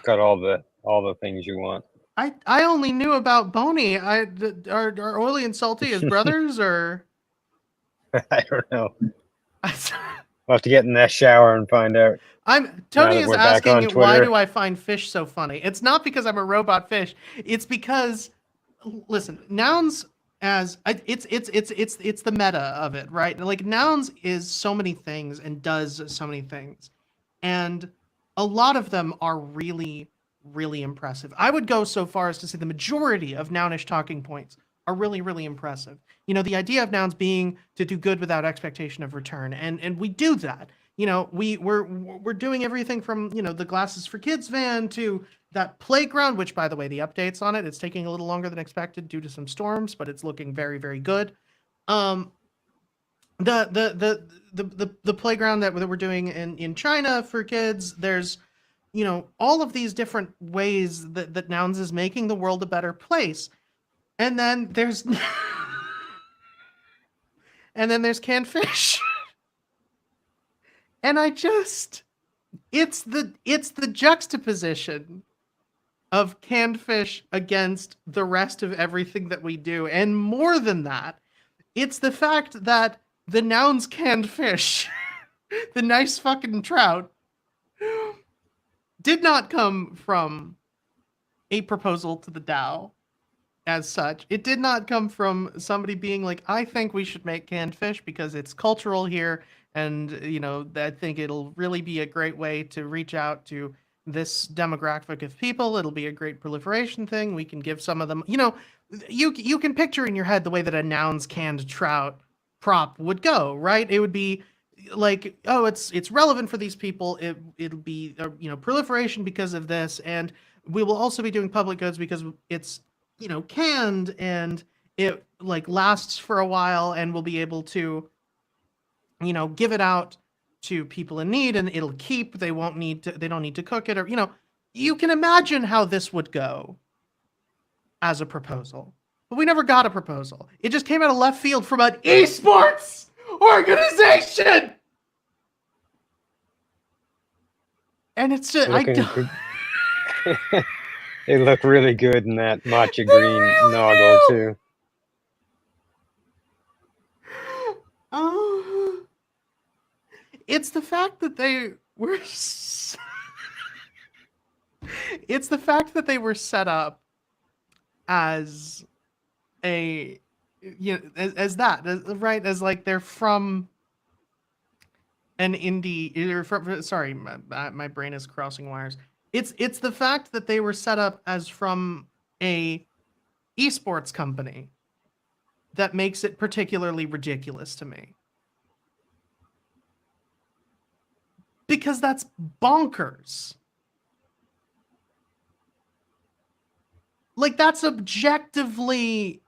Got all the things you want. I only knew about Boney. Are Oily and Salty as brothers, or I don't know. We'll have to get in that shower and find out. Tony that is we're back on asking why Twitter. do I find fish so funny? It's not because I'm a robot fish. It's because, listen, nouns it's the meta of it, right? Like nouns is so many things and does so many things, and a lot of them are really, really impressive. I would go so far as to say the majority of nounish talking points are really, really impressive. You know, the idea of nouns being to do good without expectation of return, and we do that. You know, we're doing everything from, you know, the Glasses for Kids van to that playground, which, by the way, the updates on it's taking a little longer than expected due to some storms, but it's looking very, very good. The playground that we're doing in China for kids, there's, you know, all of these different ways that nouns is making the world a better place. And then there's canned fish. And it's the juxtaposition of canned fish against the rest of everything that we do. And more than that, it's the fact that the nouns canned fish, the nice fucking trout, did not come from a proposal to the DAO as such. It did not come from somebody being like, I think we should make canned fish because it's cultural here, and, you know, I think it'll really be a great way to reach out to this demographic of people. It'll be a great proliferation thing. We can give some of them, you know, you can picture in your head the way that a nouns canned trout prop would go, right? It would be like, oh, it's relevant for these people. It'll be, you know, proliferation because of this, and we will also be doing public goods because it's, you know, canned, and it like lasts for a while, and we'll be able to, you know, give it out to people in need, and it'll keep. They don't need to cook it, or, you know, you can imagine how this would go as a proposal. But we never got a proposal. It just came out of left field from an esports organization. And it's just, They look really good in that matcha green really noggle do. too. It's the fact that they were it's the fact that they were set up as a, you know, as that, right, as like they're from an indie, or from, sorry, my brain is crossing wires. It's the fact that they were set up as from a esports company that makes it particularly ridiculous to me. Because that's bonkers. Like, that's objectively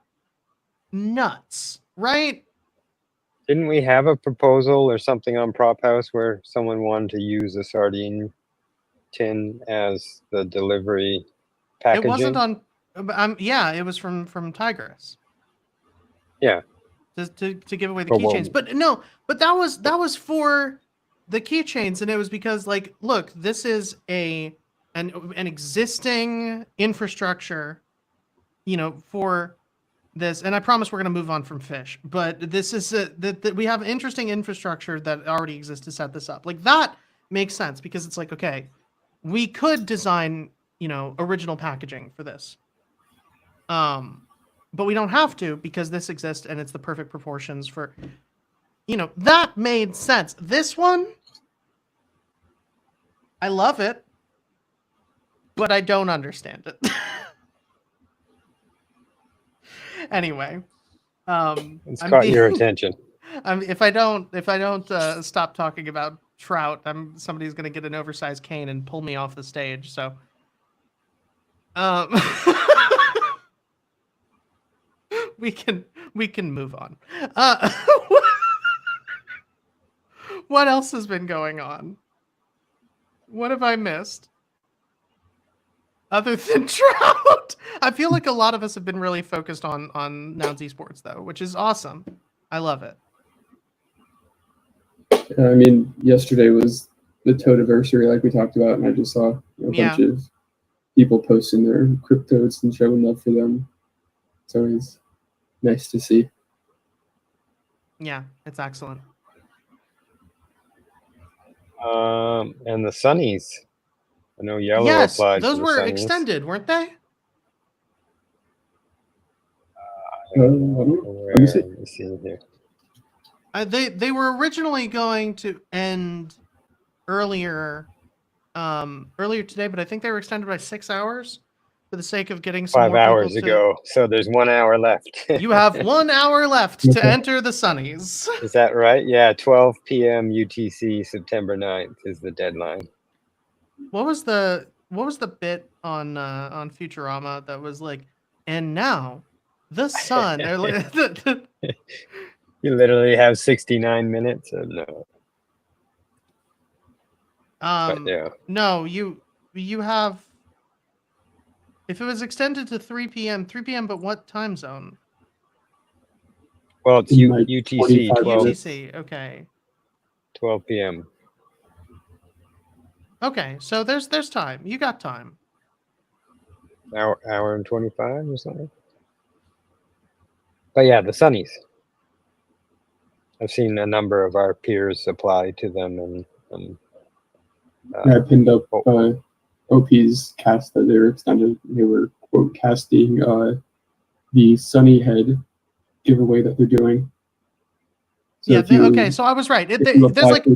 nuts, right? Didn't we have a proposal or something on Prop House where someone wanted to use a sardine tin as the delivery packaging? It wasn't on. Yeah, it was from Tigris. Yeah. To give away the But keychains, but no, but that was for the keychains, and it was because, like, look, this is an existing infrastructure for this, and I promise we're going to move on from fish, but this is that we have interesting infrastructure that already exists to set this up. Like, that makes sense, because it's like, okay, we could design, original packaging for this. But we don't have to, because this exists and it's the perfect proportions for, that made sense. This one, I love it, but I don't understand it. Anyway, It's caught your attention. If I don't stop talking about trout, somebody's gonna get an oversized cane and pull me off the stage. So, we can move on. What else has been going on? What have I missed? Other than trout, I feel like a lot of us have been really focused on Nouns Esports, though, which is awesome. I love it. I mean, yesterday was the Toadiversary, like we talked about, and I just saw a bunch of people posting their cryptodes and showing love for them. It's always nice to see. Yeah, it's excellent. And the Sunnies. I know Yellow applied. Those were Sunnies. extended, weren't they? Let me see here. They were originally going to end earlier today, but I think they were extended by 6 hours for the sake of getting some 5 hours ago. So there's 1 hour left. You have 1 hour left to enter the Sunnies. Is that right? Yeah, 12 p.m. UTC, September 9th is the deadline. What was the bit on Futurama that was like, and now the sun? You literally have 69 minutes. Or no. Yeah. No, you have. If it was extended to 3 p.m., but what time zone? Well, it's UTC 12. UTC, okay. 12 p.m. Okay, so there's time. You got time. Hour and 25 or something. But yeah, the Sunnies. I've seen a number of our peers apply to them, and I pinned up OP's cast that they were extended. They were quote casting the Sunny Head giveaway that they're doing. So okay. So I was right. There's like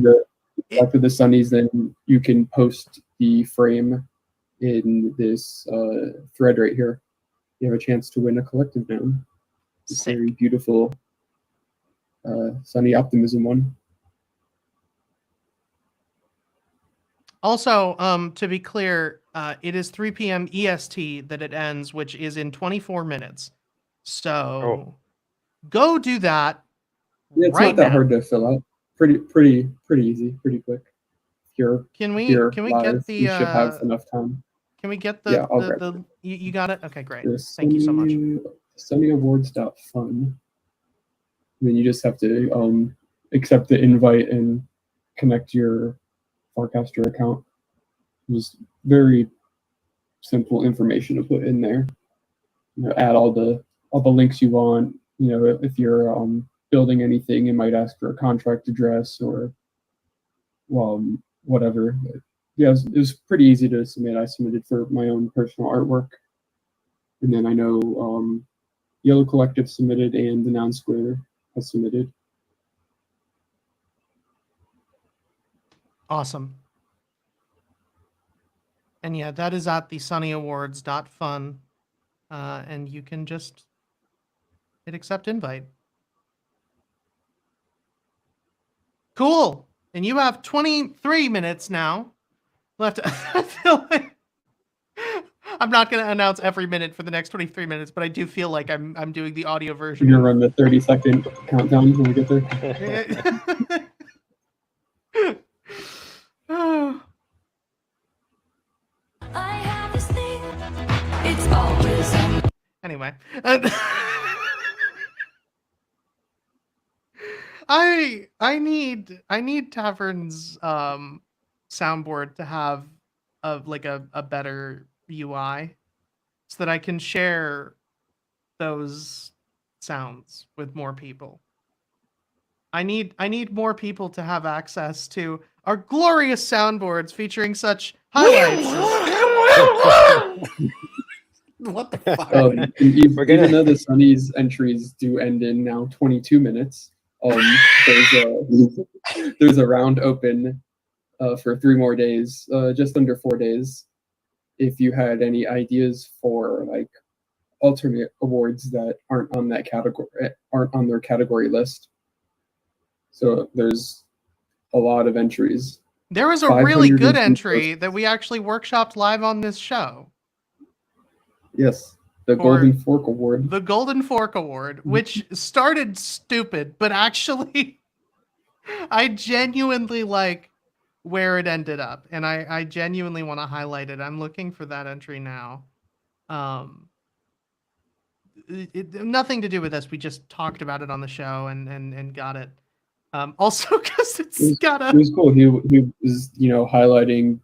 after the Sunnies, then you can post the frame in this thread right here. You have a chance to win a collective noun. It's a very beautiful Sunny Optimism one. Also, to be clear, it is 3 p.m. EST that it ends, which is in 24 minutes. So go do that. Yeah, it's not that hard to fill out. Pretty easy, pretty quick. Can we get the? You should have enough time. Can we get the you got it? Okay, great. Thank you so much. SunnyAwards.fun. Then you just have to accept the invite and connect your Forecaster account. Just very simple information to put in there. Add all the links you want. If you're building anything, it might ask for a contract address or whatever. But yeah, it was pretty easy to submit. I submitted for my own personal artwork, and then I know Yellow Collective submitted and the Noun Square has submitted. Awesome. And yeah, that is at the sunnyawards.fun. And you can just hit accept invite. Cool. And you have 23 minutes now left. I feel like I'm not going to announce every minute for the next 23 minutes, but I do feel like I'm doing the audio version. You're going to run the 30-second countdown when we get there. I have this thing. It's always Anyway, I need Tavern's soundboard to have a better UI so that I can share those sounds with more people. I need more people to have access to our glorious soundboards featuring such highlights. What the fuck? And We're gonna- even though the Sunnies entries do end in now 22 minutes, there's a round open for 3 more days, just under 4 days. If you had any ideas for like alternate awards that aren't on their category list, so there's a lot of entries. There was a really good 502 entry that we actually workshopped live on this show. Yes, the For Golden Fork Award. The Golden Fork Award, which started stupid, but actually I genuinely like where it ended up, and I genuinely want to highlight it. I'm looking for that entry now. Nothing to do with this. We just talked about it on the show and got it. Also, because it's got It was cool. He was, highlighting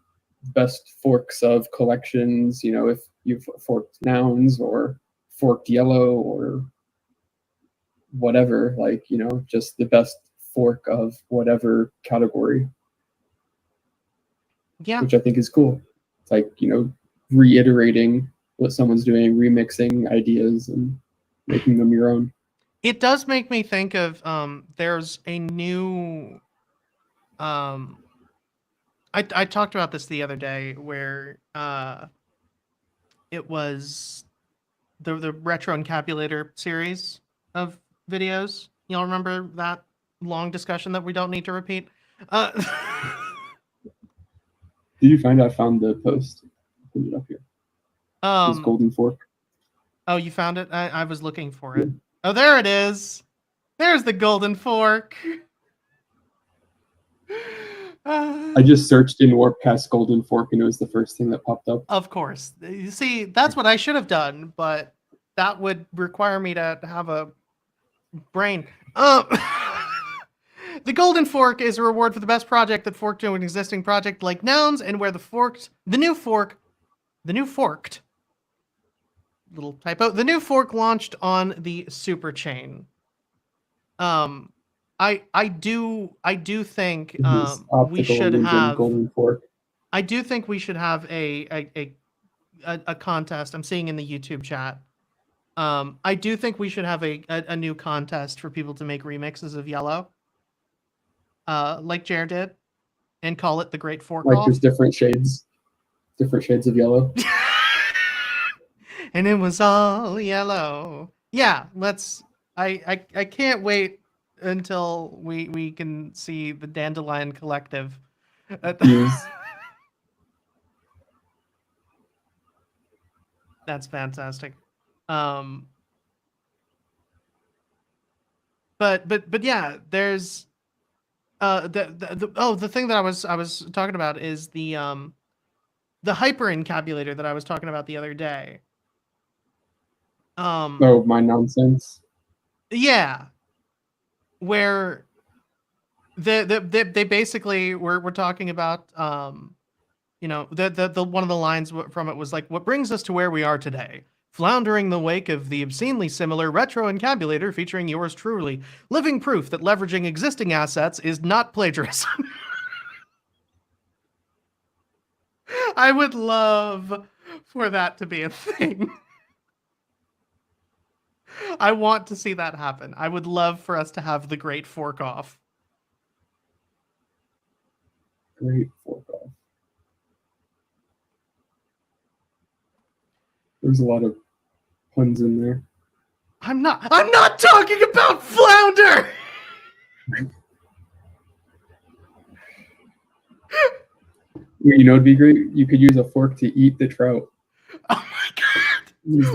best forks of collections. If you've forked nouns or forked yellow or whatever, just the best fork of whatever category. Yeah. Which I think is cool. It's like, reiterating what someone's doing, remixing ideas and making them your own. It does make me think of there's a new I talked about this the other day where it was the Retro Encabulator series of videos. Y'all remember that long discussion that we don't need to repeat? Did you find I found the post? I'll put it up here. This Golden Fork. Oh, you found it? I was looking for it. Oh, there it is. There's the Golden Fork. I just searched in Warpcast Golden Fork and it was the first thing that popped up. Of course. You see, that's what I should have done, but that would require me to have a brain. The Golden Fork is a reward for the best project that forked to an existing project like Nouns, and where the new forked, little typo, the new fork launched on the super chain. I do think we should have Golden Fork. I do think we should have a contest. I'm seeing in the YouTube chat. I do think we should have a new contest for people to make remixes of Yellow. Like Jer did, and call it the Great Fork Off. There's different shades of yellow. And it was all yellow. Yeah, let's. I can't wait until we can see the Dandelion Collective. That's fantastic. But yeah, there's the thing that I was talking about is the hyper encabulator that I was talking about the other day. My nonsense. Yeah, where they basically we're talking about the one of the lines from it was like, what brings us to where we are today, floundering in the wake of the obscenely similar retro encabulator featuring yours truly, living proof that leveraging existing assets is not plagiarism. I would love for that to be a thing. I want to see that happen. I would love for us to have the Great Fork Off. Great Fork Off. There's a lot of puns in there. I'm not talking about flounder. It'd be great. You could use a fork to eat the trout. Oh my god.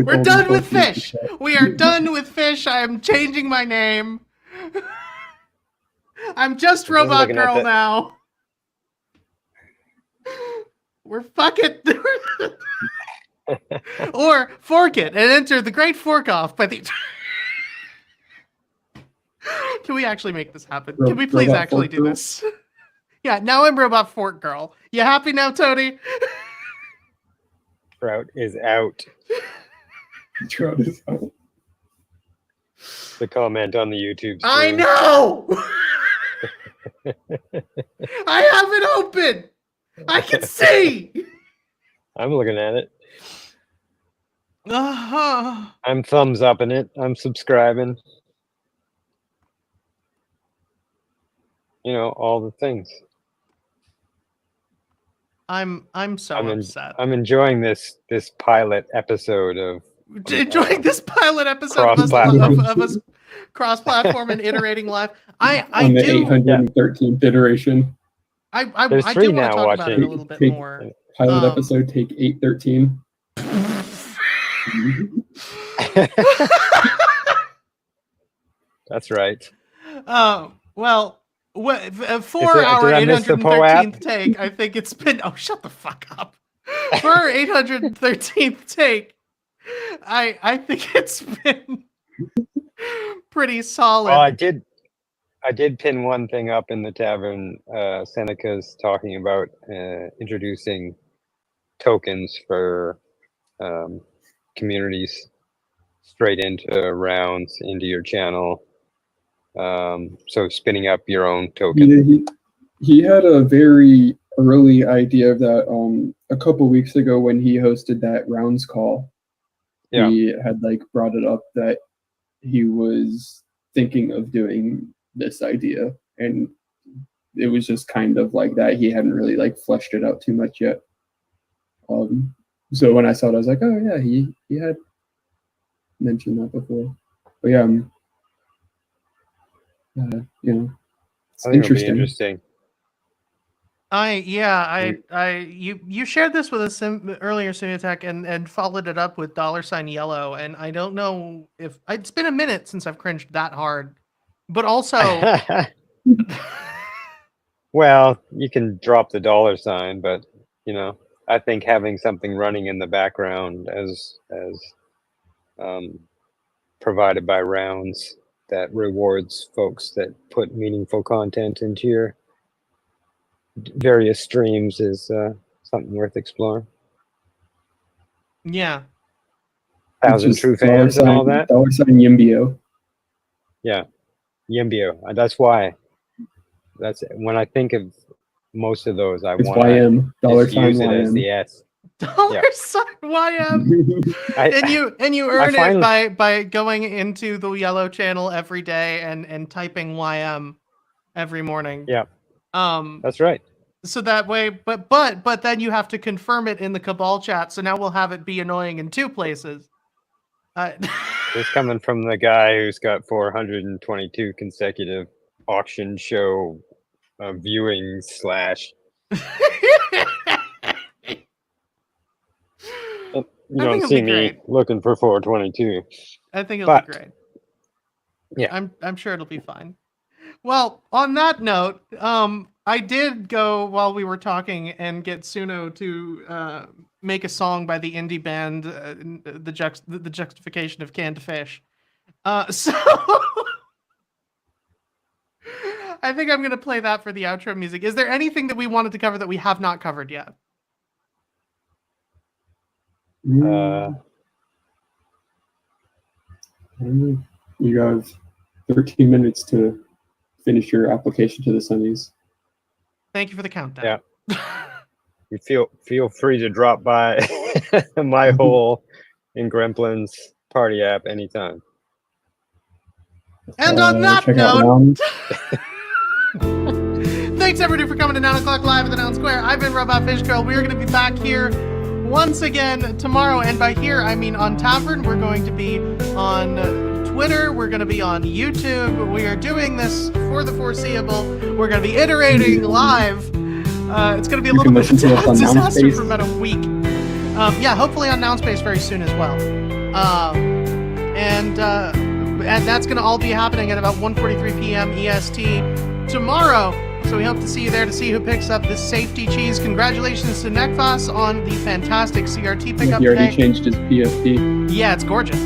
We're done with fish. We are done with fish. I am changing my name. I'm just Robot Girl now. We're fucking. Or fork it and enter the Great Fork Off by the. Can we actually make this happen? Can we please actually do this? Yeah, now I'm Robot Fork Girl. You happy now, Tony? Trout is out. Trout is out. The comment on the YouTube stream. I know! I have it open! I can see! I'm looking at it. Uh-huh. I'm thumbs upping it. I'm subscribing. You know, all the things. I'm so upset. I'm enjoying this pilot episode of Enjoying this pilot episode of us cross-platform and iterating live. I On the do. 813th iteration. There's I three do want now to talk about it a watching. little bit Take- more. Pilot episode, take 813. That's right. Well, for Did our I miss the 813th take, I think it's been. Oh, shut the fuck up. For our 813th take, I think it's been pretty solid. Well, I did pin one thing up in the tavern. Seneca's talking about introducing tokens for communities straight into rounds into your channel. So spinning up your own token. He had a very early idea of that a couple weeks ago when he hosted that rounds call. Yeah. He had like brought it up that he was thinking of doing this idea, and it was just kind of like that. He hadn't really like fleshed it out too much yet. So when I saw it, I was like, oh yeah, he had mentioned that before. But yeah, you know, it's I think it'll be interesting. interesting. You shared this with us earlier, Sunitech, and followed it up with $yellow, and I don't know if it's been a minute since I've cringed that hard, but also, Well, you can drop the $, but you know, I think having something running in the background as provided by rounds that rewards folks that put meaningful content into your various streams is something worth exploring. yeah, 1,000 true fans and all that. $sign Yimbio. Yeah, Yimbio. That's why. That's when I think of most of those. I It's want to YM. use $sign it as YM. the S. $YM. I, And you earn finally- it by going into the yellow channel every day and typing YM every morning. Yeah. That's right. So that way, but then you have to confirm it in the Cabal chat. So now we'll have it be annoying in two places. This coming from the guy who's got 422 consecutive auction show viewings / You I think don't it'll see be me great. looking for 422. I think it'll But- be great. Yeah. I'm sure it'll be fine. Well, on that note, I did go while we were talking and get Suno to make a song by the indie band, the Juxtification of Canned Fish. So I think I'm gonna play that for the outro music. Is there anything that we wanted to cover that we have not covered yet? Uh, You have 13 minutes to finish your application to the Sunnies. Thank you for the countdown. Yeah. You feel free to drop by my hole in Gremplin's party app anytime. And on that check out note, Rounds. thanks everybody for coming to 9 o'clock live at the Noun Square. I've been Robot Fish Girl. We're going to be back here once again tomorrow, and by here I mean on Tavern. We're going to be on Twitter. We're going to be on YouTube. We are doing this for the foreseeable. We're going to be iterating live. It's going to be a You little can bit of listen to us a on disaster Nounspace. for about a week. Yeah, hopefully on Nounspace very soon as well. And that's going to all be happening at about 1:43 p.m. EST tomorrow. So we hope to see you there to see who picks up this safety cheese. Congratulations to Nekvas on the fantastic CRT pickup He already today. changed his PFP. Yeah, it's gorgeous.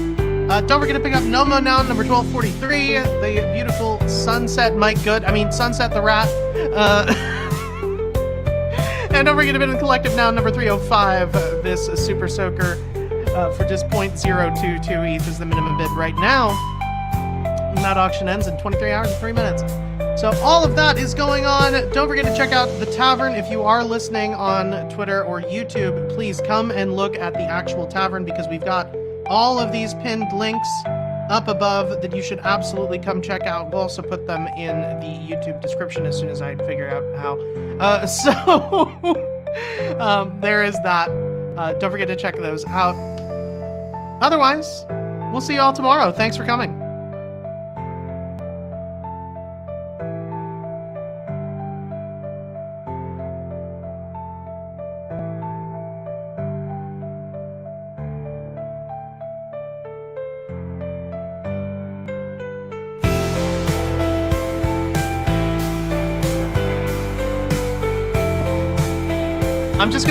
Don't forget to pick up Nomo Noun number 1243, the beautiful Sunset Sunset the Rat. And don't forget to bid in Collective Noun number 305, this Super Soaker for just 0.022 ETH is the minimum bid right now. that auction ends in 23 hours and 3 minutes. So all of that is going on. Don't forget to check out the tavern. If you are listening on Twitter or YouTube, please come and look at the actual tavern, because we've got all of these pinned links up above that you should absolutely come check out. We'll also put them in the YouTube description as soon as I figure out how. There is that. Don't forget to check those out. Otherwise, we'll see you all tomorrow. Thanks for coming. I'm just gonna